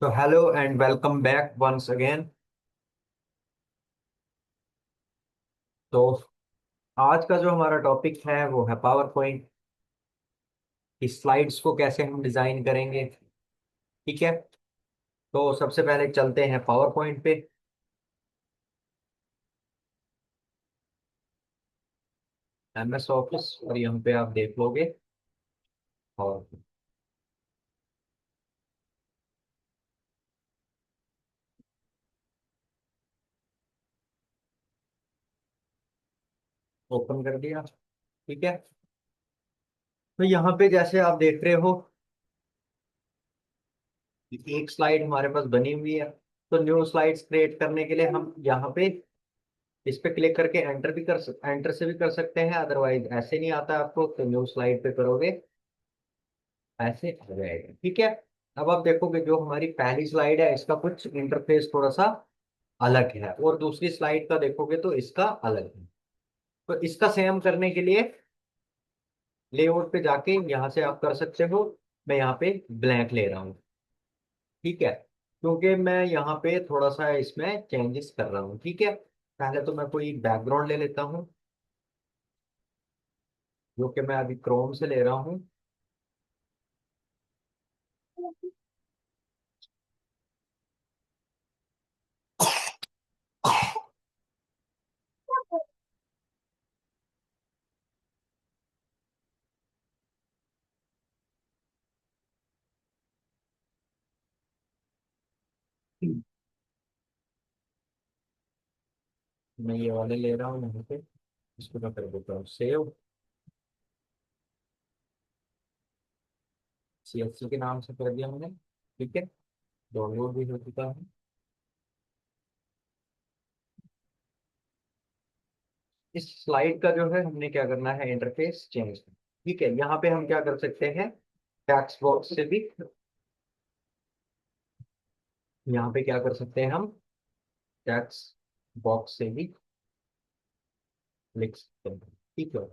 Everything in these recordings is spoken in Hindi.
तो hello and welcome back once again. तो आज का जो हमारा टॉपिक है वो है पावर पॉइंट की स्लाइड्स को कैसे हम डिजाइन करेंगे। ठीक है। तो सबसे पहले चलते हैं पावर पॉइंट पे। एमएस ऑफिस और यहाँ पे आप देख लोगे और ओपन कर दिया। ठीक है। तो यहाँ पे जैसे आप देख रहे हो कि एक स्लाइड हमारे पास बनी हुई है। तो न्यू स्लाइड्स क्रिएट करने के लिए हम यहाँ पे इस पे क्लिक करके एंटर से भी कर सकते हैं। अदरवाइज ऐसे नहीं आता आपको तो न्यू स्लाइड पे करोगे ऐसे आ जाएगा। ठीक है। अब आप देखोगे जो हमारी पहली स्लाइड है इसका कुछ इंटरफेस थोड़ा सा अलग है और दूसरी स्लाइड का देखोगे तो इसका अलग है। तो इसका सेम करने के लिए लेआउट पे जाके यहाँ से आप कर सकते हो। मैं यहाँ पे ब्लैंक ले रहा हूँ। ठीक है। क्योंकि मैं यहाँ पे थोड़ा सा इसमें चेंजेस कर रहा हूँ। ठीक है। पहले तो मैं कोई बैकग्राउंड ले लेता हूँ जो कि मैं अभी क्रोम से ले रहा हूँ। मैं ये वाले ले रहा हूँ यहाँ पे। इसको मैं कर देता हूँ सेव। CSC के नाम से कर दिया मैंने। ठीक है। डाउनलोड भी हो चुका है। इस स्लाइड का जो है हमने क्या करना है इंटरफेस चेंज। ठीक है। यहाँ पे हम क्या कर सकते हैं टेक्स्ट बॉक्स से भी यहाँ पे क्या कर सकते हैं हम टेक्स्ट बॉक्स से भी लिख सकते हैं। ठीक है।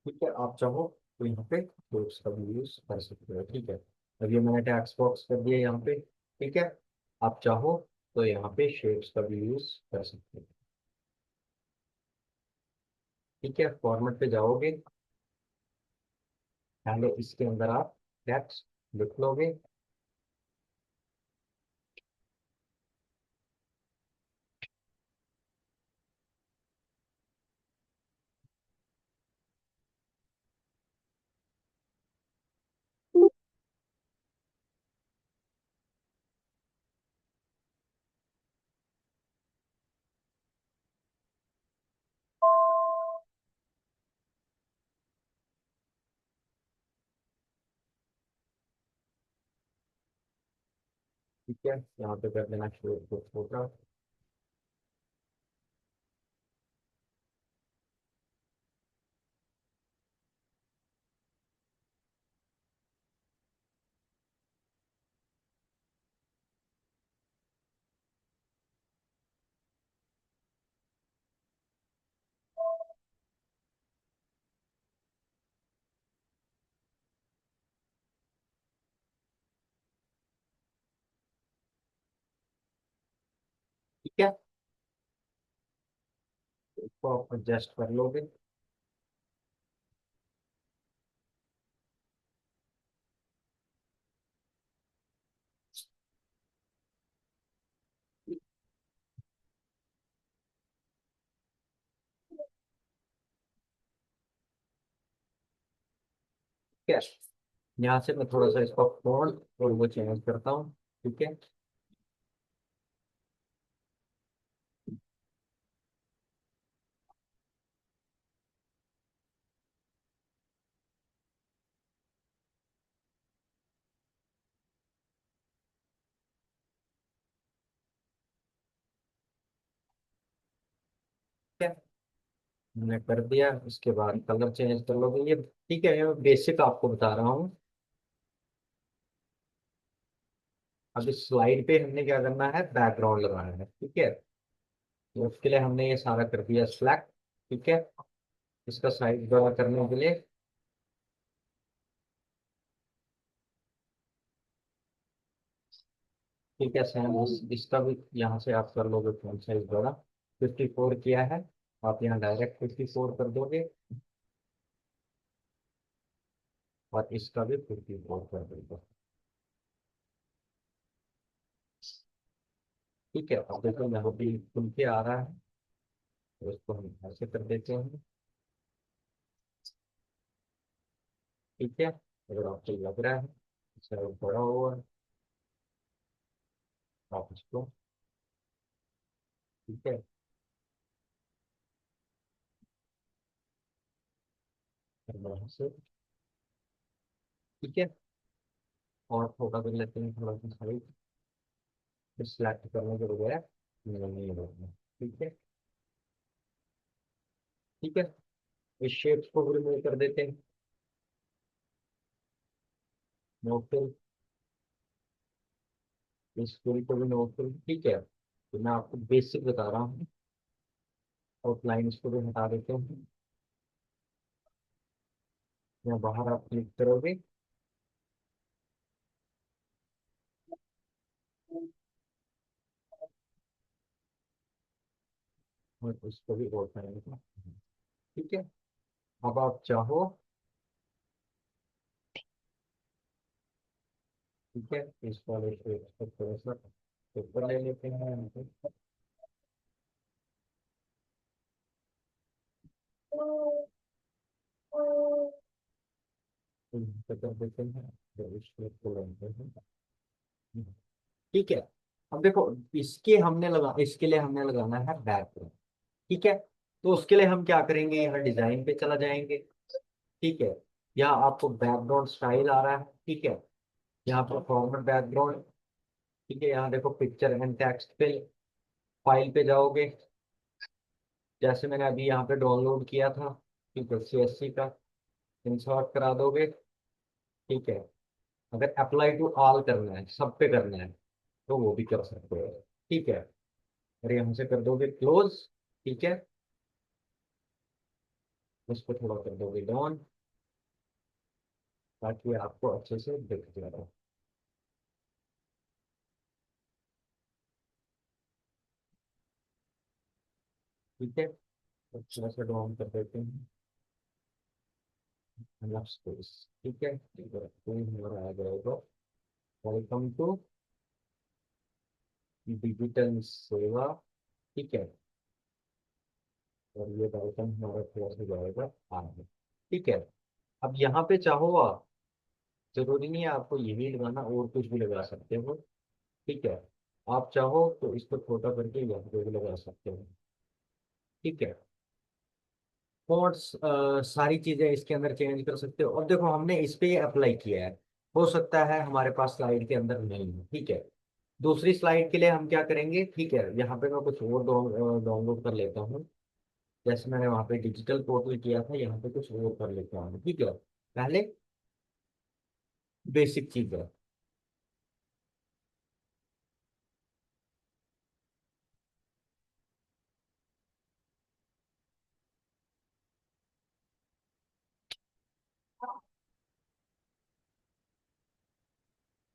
ठीक है। आप चाहो तो यहाँ पे दोस्त का भी यूज कर सकते हो। ठीक है। अब ये मैंने टेक्स्ट बॉक्स कर दिया यहाँ पे। ठीक है। आप चाहो तो यहाँ पे शेप्स का भी यूज कर सकते हो। ठीक है। फॉर्मेट पे जाओगे पहले इसके अंदर आप टेक्स्ट लिख लोगे। ठीक है। यहाँ पे कर देना शेप को छोटा। ठीक है। इसको आप एडजस्ट कर लोगे। ठीक है। यहाँ से मैं थोड़ा सा इसका फॉन्ट और वो चेंज करता हूँ। ठीक है। ठीक है। मैंने कर दिया। इसके बाद कलर चेंज कर लोगे ये, ठीक है, ये बेसिक आपको बता रहा हूँ। अब इस स्लाइड पे हमने क्या करना है, बैकग्राउंड लगाना है, ठीक है। तो उसके लिए हमने ये सारा कर दिया सिलेक्ट, ठीक है। इसका साइज बड़ा करने के लिए, ठीक है, सेम इसका भी यहाँ से आप कर लोगे फोन साइज बड़ा। 54 किया है, आप यहाँ डायरेक्ट 54 कर दोगे, और इसका भी 54 कर दोगे, ठीक है। अब देखो यहाँ पे खुल के आ रहा है, तो इसको हम ऐसे कर देते हैं, ठीक है। अगर आपको लग रहा है साइज बड़ा हुआ है, आप इसको, ठीक है, यहाँ से, ठीक है। और छोटा कर लेते हैं थोड़ा सा साइज, सिलेक्ट करने के बगैर नहीं होगा, ठीक है, ठीक है। इस शेप्स को भी रिमूव कर देते हैं, नो फिल, इस फिल को भी नो फिल, ठीक है। तो मैं आपको बेसिक बता रहा हूँ, आउटलाइन इसको भी हटा देते हैं। यहाँ बाहर आप क्लिक करोगे, और इसको भी आउटलाइन, ठीक है। अब आप चाहो, ठीक है, इस वाले को थोड़ा सा ऊपर ले लेते हैं यहाँ पे। तो यहाँ पे कर देते हैं, तो इसको खोलते हैं, ठीक है। अब देखो, इसके लिए हमने लगाना है बैकग्राउंड, ठीक है। तो उसके लिए हम क्या करेंगे, यहाँ डिजाइन पे चला जाएंगे, ठीक है। यहाँ आपको बैकग्राउंड स्टाइल आ रहा है, ठीक है। यहाँ पर फॉर्मेट बैकग्राउंड, ठीक है। यहाँ देखो पिक्चर एंड टेक्स्ट पे, फाइल पे जाओगे, जैसे मैंने अभी यहाँ पे डाउनलोड किया था, ठीक है, CSC का, इंसर्ट करा दोगे, ठीक है। अगर अप्लाई टू ऑल करना है, सब पे करना है, तो वो भी कर सकते हो, ठीक है। और यहाँ से कर दोगे क्लोज, ठीक है। उसको थोड़ा कर दोगे डाउन, ताकि आपको अच्छे से दिख जाए, ठीक है। अच्छा से डाउन कर देते हैं, स्पेस, ठीक है, ठीक है। तो हमारा आ जाएगा, वेलकम टू डिजिटल सेवा, ठीक है। और ये वेलकम हमारा थोड़ा सा जाएगा आगे, ठीक है। अब यहाँ पे चाहो आप, जरूरी नहीं है आपको यही लगाना, और कुछ भी लगा सकते हो, ठीक है। आप चाहो तो इसको छोटा करके यहाँ पे भी लगा सकते हो, ठीक है। फॉन्ट्स, सारी चीजें इसके अंदर चेंज कर सकते हो। अब देखो हमने इस पे अप्लाई किया है, हो सकता है हमारे पास स्लाइड के अंदर नहीं है, ठीक है। दूसरी स्लाइड के लिए हम क्या करेंगे, ठीक है, यहाँ पे मैं कुछ और डाउनलोड कर लेता हूँ। जैसे मैंने वहाँ पे डिजिटल पोर्टल किया था, यहाँ पे कुछ और कर लेता हूँ, ठीक है। पहले बेसिक चीज है,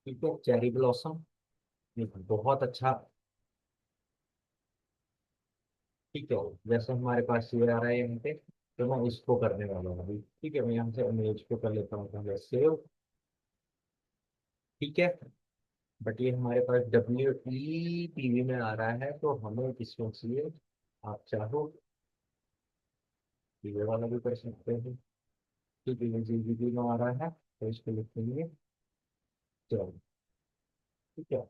ठीक है, चेरी ब्लॉसम, ये बहुत अच्छा, ठीक है। जैसे हमारे पास ये आ रहा है यहाँ पे, तो मैं इसको करने वाला हूँ अभी, ठीक है। मैं यहाँ से इमेज को कर लेता हूँ पहले सेव, ठीक है। बट ये हमारे पास WETV में आ रहा है, तो हमें इसमें चाहिए, आप चाहो ये वाला भी कर सकते हैं, ठीक है। ये GBP में आ रहा है, तो इसको लिखेंगे, चलो, ठीक है।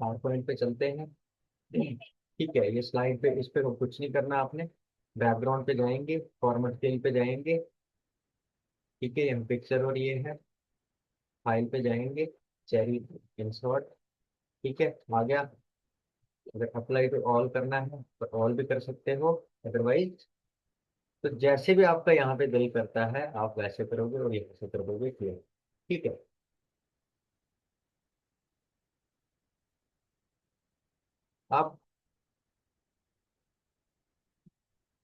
पावर पॉइंट पे चलते हैं, ठीक है। ये स्लाइड पे, इस पे कुछ नहीं करना आपने, बैकग्राउंड पे जाएंगे, फॉर्मेट फिल पे जाएंगे, ठीक है। यहाँ पिक्चर और ये है, फाइल पे जाएंगे, चेरी इंसर्ट, ठीक है, आ गया। अगर अप्लाई टू ऑल करना है तो ऑल भी कर सकते हो, अदरवाइज तो जैसे भी आपका यहाँ पे दिल करता है आप वैसे करोगे और यहाँ से कर दोगे क्लियर। ठीक है। आप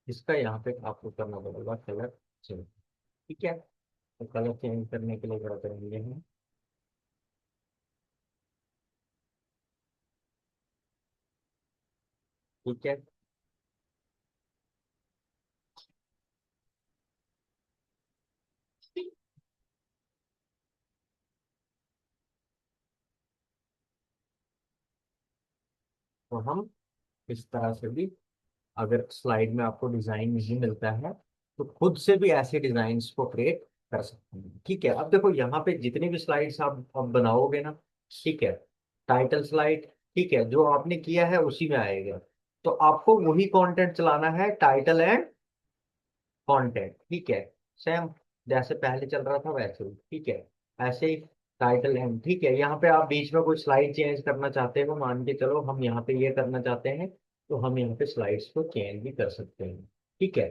इसका यहाँ पे आपको करना पड़ेगा कलर चेंज। ठीक है, तो कलर चेंज करने के लिए क्या करेंगे हम, ठीक है। तो हम इस तरह से भी, अगर स्लाइड में आपको डिजाइन नहीं मिलता है तो खुद से भी ऐसे डिजाइन को क्रिएट कर सकते हैं। ठीक है, अब देखो यहाँ पे जितनी भी स्लाइड्स आप अब बनाओगे ना, ठीक है, टाइटल स्लाइड, ठीक है, जो आपने किया है उसी में आएगा। तो आपको वही कंटेंट चलाना है, टाइटल एंड कंटेंट, ठीक है, सेम जैसे पहले चल रहा था वैसे ही, ठीक है, ऐसे ही टाइटल एंड, ठीक है। यहाँ पे आप बीच में कोई स्लाइड चेंज करना चाहते हो, मान के चलो हम यहाँ पे ये करना चाहते हैं, तो हम यहाँ पे स्लाइड्स को चेंज भी कर सकते हैं। ठीक है,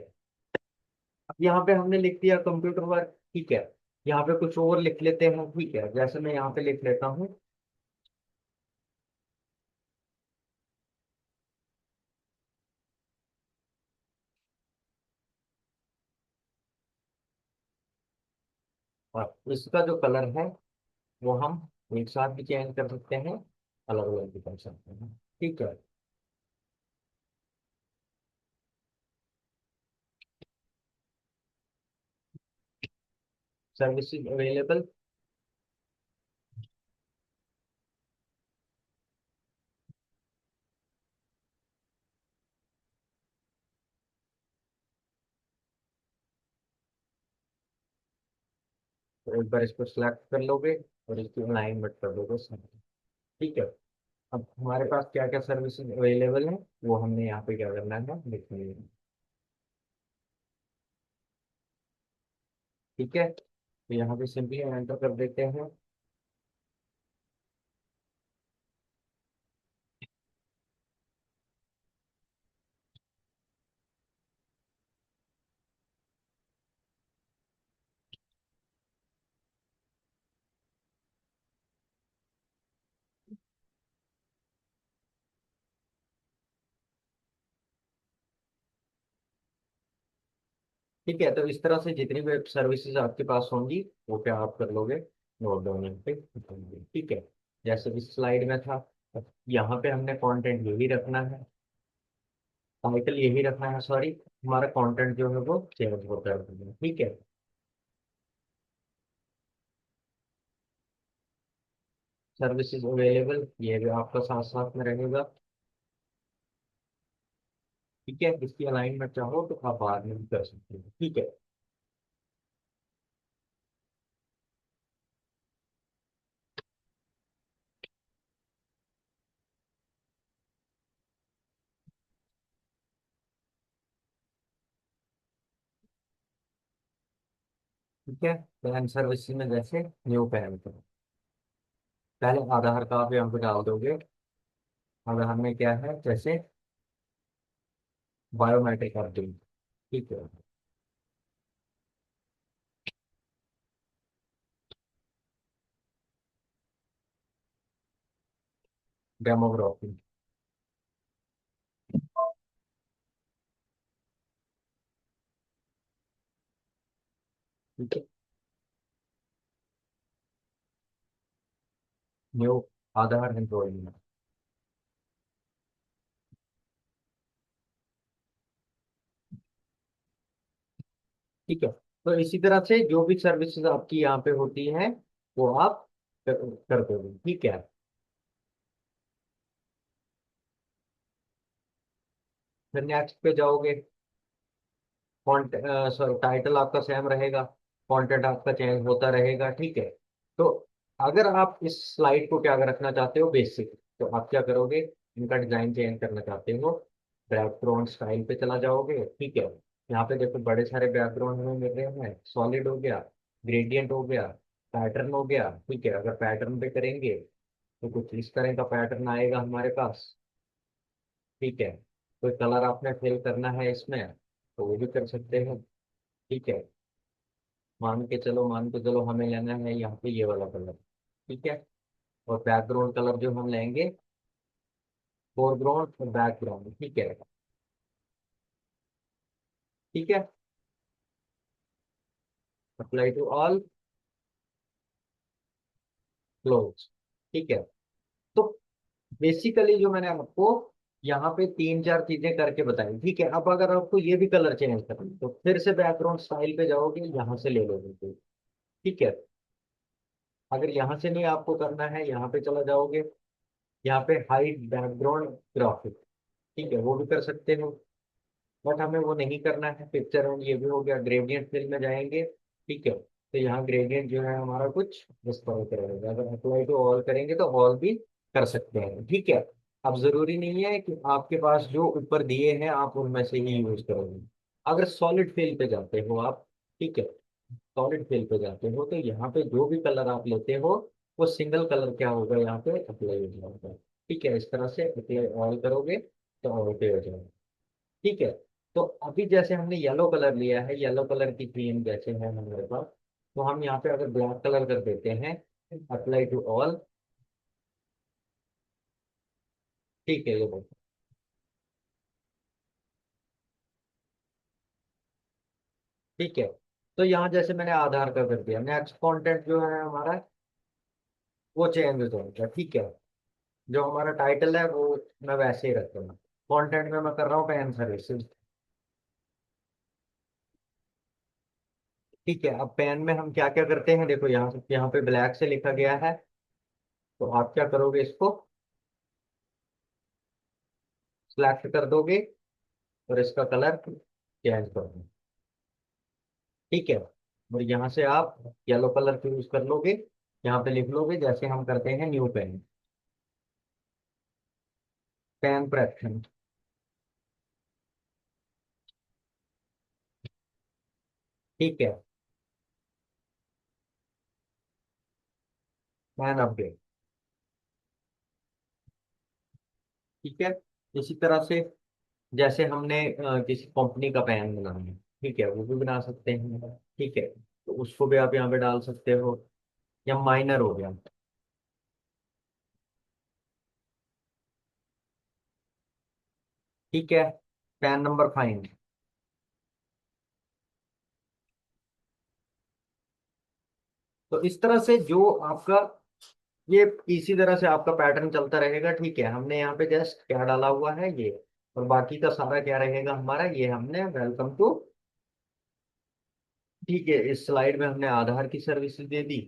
अब यहाँ पे हमने लिख दिया कंप्यूटर वर्क, ठीक है, यहाँ पे कुछ और लिख लेते हैं, ठीक है, जैसे मैं यहाँ पे लिख लेता हूँ, और इसका जो कलर है वो हम एक साथ भी चेंज कर सकते हैं, अलग अलग भी कर सकते हैं। ठीक है, सर्विसेज अवेलेबल, तो एक बार इसको सिलेक्ट कर लोगे और इसकी अलाइनमेंट कर दोगे साथ। ठीक है, अब हमारे पास क्या क्या सर्विसेज अवेलेबल है वो हमने यहाँ पे क्या करना है लिखनी है। ठीक है, तो यहाँ पे सिंपली एंटर कर देते हैं। ठीक है, तो इस तरह से जितनी वेब सर्विसेज आपके पास होंगी वो क्या आप कर लोगे, नोट डाउन यहाँ पे कर लोगे। ठीक है, जैसे इस स्लाइड में था, यहाँ पे हमने कंटेंट यही रखना है, टाइटल यही रखना है, सॉरी, हमारा कंटेंट जो है वो चेंज होता है। ठीक है, सर्विसेज अवेलेबल ये भी आपका साथ साथ में रहेगा। ठीक है, इसकी अलाइनमेंट चाहो तो आप बाद में भी कर सकते हो। ठीक है, ठीक है, पैन सर्विसेज में जैसे न्यू पैन करो, पहले आधार का आप यहाँ पे डाल दोगे, आधार में क्या है जैसे बायोमेट्रिक अपडेट। ठीक है, डेमोग्राफी, ठीक है, न्यू आधार एनरोलमेंट। ठीक है, तो इसी तरह से जो भी सर्विसेज आपकी यहाँ पे होती हैं वो आप कर दोगे। ठीक है, फिर नेक्स्ट पे जाओगे, फॉन्ट, सॉरी, टाइटल आपका सेम रहेगा, कंटेंट आपका चेंज होता रहेगा। ठीक है, तो अगर आप इस स्लाइड को क्या रखना चाहते हो बेसिक, तो आप क्या करोगे, इनका डिजाइन चेंज करना चाहते हो, बैकग्राउंड स्टाइल पे चला जाओगे। ठीक है, यहाँ पे देखो बड़े सारे बैकग्राउंड हमें मिल रहे हैं, सॉलिड हो गया, ग्रेडियंट हो गया, पैटर्न हो गया। ठीक है, अगर पैटर्न पे करेंगे तो कुछ इस तरह का पैटर्न आएगा हमारे पास। ठीक है, कोई कलर आपने फिल करना है इसमें तो वो भी कर सकते हैं। ठीक है, मान के चलो हमें लेना है यहाँ पे ये वाला कलर। ठीक है, और बैकग्राउंड कलर जो हम लेंगे, फोरग्राउंड और बैकग्राउंड। ठीक है। ठीक है, अप्लाई टू ऑल क्लोज। ठीक है, तो बेसिकली जो मैंने आपको यहाँ पे तीन चार चीजें करके बताई। ठीक है, अब अगर आपको ये भी कलर चेंज करना है, तो फिर से बैकग्राउंड स्टाइल पे जाओगे, यहाँ से ले लोगे कोई। ठीक है, अगर यहाँ से नहीं आपको करना है, यहाँ पे चला जाओगे, यहाँ पे हाइड बैकग्राउंड ग्राफिक। ठीक है, वो भी कर सकते हो, बट हमें वो नहीं करना है। पिक्चर एंड ये भी हो गया, ग्रेडियंट फिल में जाएंगे। ठीक है, तो यहाँ ग्रेडियंट जो है हमारा कुछ इस तरह का रहेगा। अगर अप्लाई टू ऑल करेंगे तो ऑल भी कर सकते हैं। ठीक है, अब जरूरी नहीं है कि आपके पास जो ऊपर दिए हैं आप उनमें से ही यूज करोगे। अगर सॉलिड फिल पे जाते हो आप, ठीक है, सॉलिड फिल पे जाते हो तो यहाँ पे जो भी कलर आप लेते हो वो सिंगल कलर क्या होगा, यहाँ पे अप्लाई हो जाएगा। ठीक है, इस तरह से अप्लाई ऑल करोगे तो ऑल पे हो जाएगा। ठीक है, तो अभी जैसे हमने येलो कलर लिया है, येलो कलर की थीम जैसे है हमारे पास, तो हम यहाँ पे अगर ब्लैक कलर कर देते हैं, अप्लाई टू ऑल। ठीक है, ये देखो। ठीक है, तो यहाँ जैसे मैंने आधार का कर दिया, नेक्स्ट कंटेंट जो है हमारा वो चेंज हो जाएगा। ठीक है, जो हमारा टाइटल है वो मैं वैसे ही रखूंगा। कंटेंट में मैं कर रहा हूँ पैन सर्विसेज। ठीक है, अब पैन में हम क्या क्या करते हैं, देखो यहाँ पे ब्लैक से लिखा गया है, तो आप क्या करोगे, इसको सिलेक्ट कर दोगे और इसका कलर चेंज कर दो। ठीक है, और यहाँ से आप येलो कलर यूज कर लोगे, यहाँ पे लिख लोगे जैसे हम करते हैं न्यू पेन, पेन प्रेफरेंस। ठीक है, पेन अपडेट। ठीक है, इसी तरह से जैसे हमने किसी कंपनी का पेन बनाना है, ठीक है, वो भी बना सकते हैं। ठीक है, तो उसको भी आप यहाँ पे डाल सकते हो, या माइनर हो गया। ठीक है, पैन नंबर फाइंड। तो इस तरह से जो आपका ये इसी तरह से आपका पैटर्न चलता रहेगा। ठीक है, हमने यहाँ पे जस्ट क्या डाला हुआ है ये, और बाकी का सारा क्या रहेगा हमारा, ये हमने वेलकम टू। ठीक है, इस स्लाइड में हमने आधार की सर्विसेज दे दी,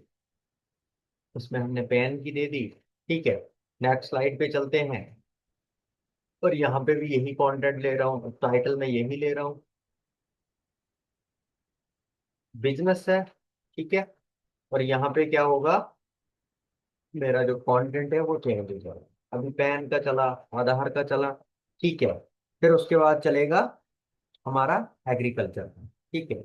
उसमें हमने पैन की दे दी। ठीक है, नेक्स्ट स्लाइड पे चलते हैं, और यहाँ पे भी यही कंटेंट ले रहा हूँ, टाइटल में यही ले रहा हूँ, बिजनेस है। ठीक है, और यहाँ पे क्या होगा, मेरा जो कंटेंट है वो चेंज हो जाएगा। अभी पैन का चला, आधार का चला। ठीक है, फिर उसके बाद चलेगा हमारा एग्रीकल्चर। ठीक है,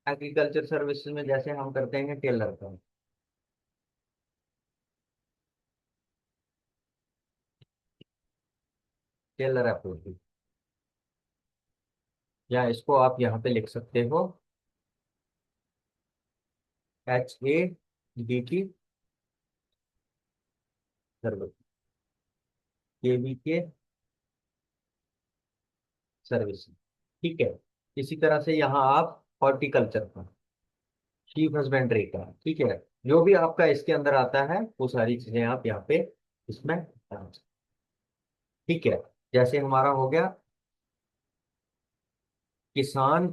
एग्रीकल्चर सर्विसेज में जैसे हम करते हैं टेलर का, टेलर अप्रोच, या इसको आप यहाँ पे लिख सकते हो HADT सर्विस, KVK सर्विस। ठीक है, इसी तरह से यहाँ आप हॉर्टिकल्चर का, शीप हस्बेंड्री का। ठीक है, जो भी आपका इसके अंदर आता है वो सारी चीजें आप यहाँ पे इसमें डाल सकते। ठीक है, जैसे हमारा हो गया किसान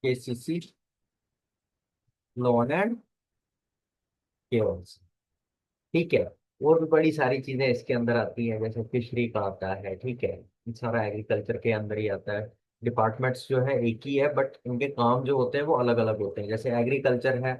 KCC लोन एंड केवल्स। ठीक है, और भी बड़ी सारी चीजें इसके अंदर आती हैं, जैसे फिशरी का आता है। ठीक है, ये सारा एग्रीकल्चर के अंदर ही आता है। डिपार्टमेंट्स जो है एक ही है, बट इनके काम जो होते हैं वो अलग अलग होते हैं। जैसे एग्रीकल्चर है,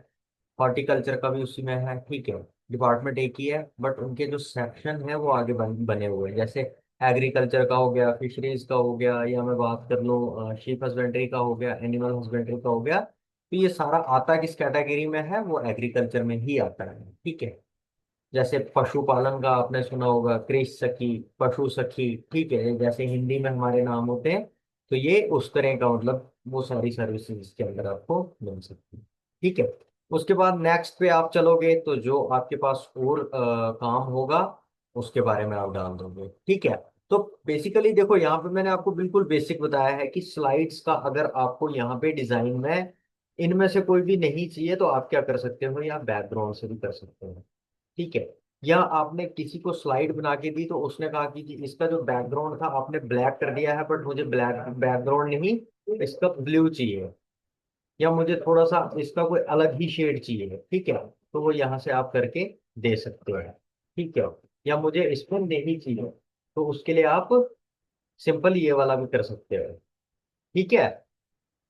हॉर्टिकल्चर का भी उसी में है, ठीक है। डिपार्टमेंट एक ही है बट उनके जो सेक्शन है वो आगे बने हुए हैं। जैसे एग्रीकल्चर का हो गया, फिशरीज का हो गया, या मैं बात कर लूँ शीप हस्बेंड्री का हो गया, एनिमल हस्बेंड्री का हो गया, तो ये सारा आता किस कैटेगरी में है, वो एग्रीकल्चर में ही आता है, ठीक है। जैसे पशुपालन का आपने सुना होगा, कृषि सखी, पशु सखी, ठीक है, जैसे हिंदी में हमारे नाम होते हैं। तो ये उस तरह का मतलब वो सारी सर्विसेज इसके अंदर आपको मिल सकती है, ठीक है। उसके बाद नेक्स्ट पे आप चलोगे तो जो आपके पास और काम होगा उसके बारे में आप डाल दोगे, ठीक है। तो बेसिकली देखो यहाँ पे मैंने आपको बिल्कुल बेसिक बताया है कि स्लाइड्स का अगर आपको यहाँ पे डिजाइन में इनमें से कोई भी नहीं चाहिए तो आप क्या कर सकते हो, या बैकग्राउंड से भी कर सकते हो, ठीक है। या आपने किसी को स्लाइड बना के दी तो उसने कहा कि इसका जो बैकग्राउंड था आपने ब्लैक कर दिया है बट मुझे ब्लैक बैकग्राउंड नहीं, इसका ब्लू चाहिए, या मुझे थोड़ा सा इसका कोई अलग ही शेड चाहिए, ठीक है, तो वो यहाँ से आप करके दे सकते हो, ठीक है। या मुझे इसमें नहीं चाहिए तो उसके लिए आप सिंपल ये वाला भी कर सकते हो, ठीक है।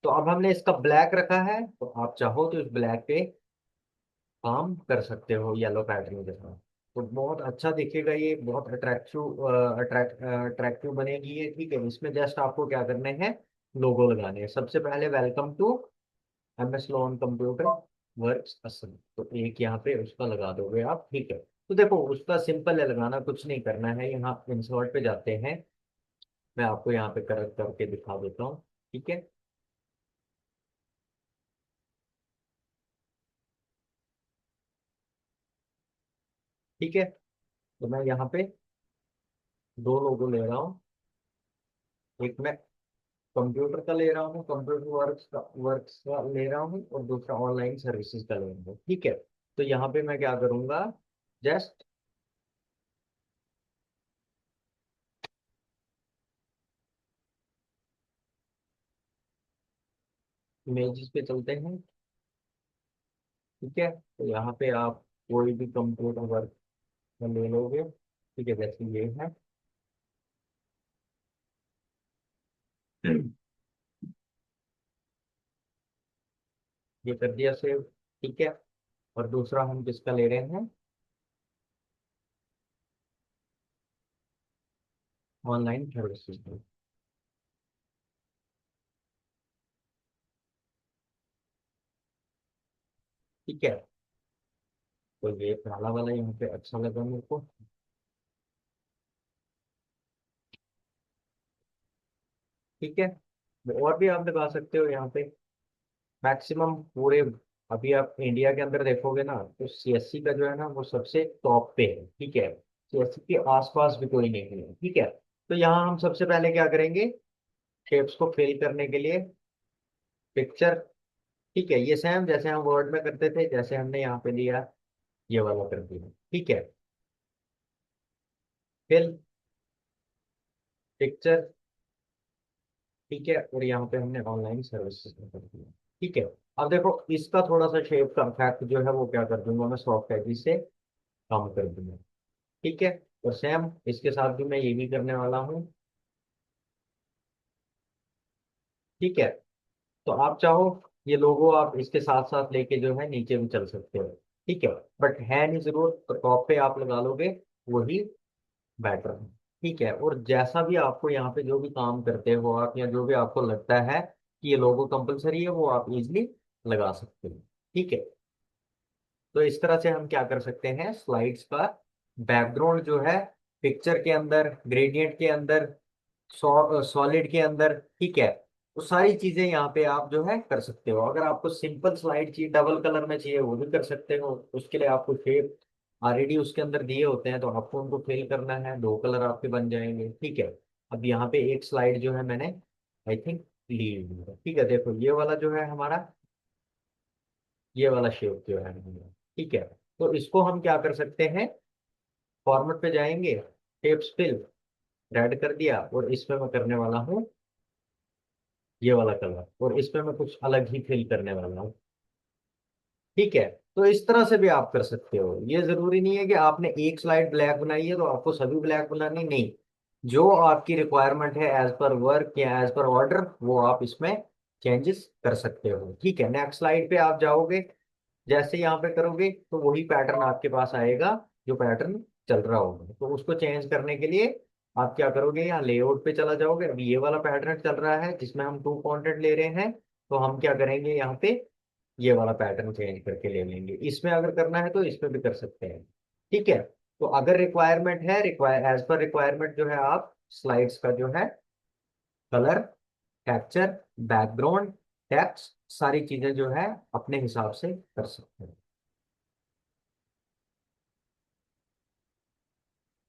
तो अब हमने इसका ब्लैक रखा है तो आप चाहो तो इस ब्लैक पे काम कर सकते हो येलो पैटर्न के साथ। तो बहुत अच्छा दिखेगा ये, बहुत अट्रैक्टिव बनेगी ये, ठीक है। इसमें जस्ट आपको क्या करने हैं, लोगो लगाने हैं। सबसे पहले welcome to MS loan computer works Assam, तो एक यहाँ पे उसका लगा दोगे आप, ठीक है। तो देखो उसका सिंपल है लगाना, कुछ नहीं करना है। यहाँ इंसर्ट पे जाते हैं, मैं आपको यहाँ पे करेक्ट करके दिखा देता हूँ, ठीक है। ठीक है, तो मैं यहाँ पे दो लोगो ले रहा हूँ। एक मैं कंप्यूटर का ले रहा हूँ, कंप्यूटर वर्क्स का ले रहा हूँ, और दूसरा ऑनलाइन सर्विसेज का ले रहा हूँ, ठीक है। तो यहाँ पे मैं क्या करूँगा, जस्ट इमेजेस पे चलते हैं, ठीक है। तो यहाँ पे आप कोई भी कंप्यूटर वर्क में ले लोगे, ठीक है, जैसे ये है। ये कर दिया सेव, ठीक है। और दूसरा हम किसका ले रहे हैं, ऑनलाइन सर्विसेज में, ठीक है। तो ये पहला वाला यहाँ पे अच्छा लगा मेरे को, ठीक है। और भी आप लगा सकते हो यहाँ पे मैक्सिमम पूरे। अभी आप इंडिया के अंदर देखोगे ना तो CSC का जो है ना वो सबसे टॉप पे है, ठीक है। CSC के आसपास भी कोई नहीं है, ठीक है। तो यहाँ हम सबसे पहले क्या करेंगे, शेप्स को फिल करने के लिए पिक्चर, ठीक है, ये सेम जैसे हम वर्ड में करते थे, जैसे हमने यहाँ पे लिया ये वाला कर दिया, ठीक है। फिल पिक्चर, ठीक है, और यहाँ पे हमने ऑनलाइन सर्विसेज कर दिया, ठीक है। अब देखो इसका थोड़ा सा शेप का इफेक्ट जो है वो क्या कर दूंगा मैं, सॉफ्ट एजी से कम कर दूंगा, ठीक है। और सेम इसके साथ भी मैं ये भी करने वाला हूँ, ठीक है। तो आप चाहो ये लोगो आप इसके साथ साथ लेके जो है नीचे भी चल सकते हो, ठीक है। बट है नहीं जरूरत तो टॉप पे आप लगा लोगे, वही बेटर है, ठीक है। और जैसा भी आपको यहाँ पे जो भी काम करते हो आप, या जो भी आपको लगता है कि ये लोगो कंपलसरी है, वो आप इजिली लगा सकते हो, ठीक है। तो इस तरह से हम क्या कर सकते हैं, स्लाइड्स का बैकग्राउंड जो है पिक्चर के अंदर, ग्रेडियंट के अंदर, सॉलिड के अंदर, ठीक है, वो सारी चीजें यहाँ पे आप जो है कर सकते हो। अगर आपको सिंपल स्लाइड चाहिए, डबल कलर में चाहिए, वो भी कर सकते हो। उसके लिए आपको शेप ऑलरेडी उसके अंदर दिए होते हैं तो आपको उनको फिल करना है, दो कलर आपके बन जाएंगे, ठीक है। अब यहाँ पे एक स्लाइड जो है मैंने आई थिंक ली हुई है, ठीक है। देखो ये वाला जो है हमारा, ये वाला शेप जो है हमारा, ठीक है। तो इसको हम क्या कर सकते हैं, फॉर्मेट पे जाएंगे, शेप्स फिल, रेड कर दिया, और इसमें मैं करने वाला हूँ ये वाला कलर, और इसमें मैं कुछ अलग ही फिल करने वाला हूँ, ठीक है। तो इस तरह से भी आप कर सकते हो। ये जरूरी नहीं है कि आपने एक स्लाइड ब्लैक बनाई है तो आपको सभी ब्लैक बनानी, नहीं। जो आपकी रिक्वायरमेंट है एज पर वर्क या एज पर ऑर्डर, वो आप इसमें चेंजेस कर सकते हो, ठीक है। नेक्स्ट स्लाइड पे आप जाओगे, जैसे यहाँ पे करोगे तो वही पैटर्न आपके पास आएगा जो पैटर्न चल रहा होगा। तो उसको चेंज करने के लिए आप क्या करोगे, यहाँ लेआउट पे चला जाओगे। अभी ये वाला पैटर्न चल रहा है जिसमें हम टू कंटेंट ले रहे हैं, तो हम क्या करेंगे, यहाँ पे ये वाला पैटर्न चेंज करके ले लेंगे। इसमें अगर करना है तो इसमें भी कर सकते हैं। ठीक है। तो अगर रिक्वायरमेंट है, एज पर रिक्वायरमेंट जो है आप स्लाइड्स का जो है कलर, टेक्सचर, बैकग्राउंड, टेक्स्ट, सारी चीजें जो है अपने हिसाब से कर सकते हैं।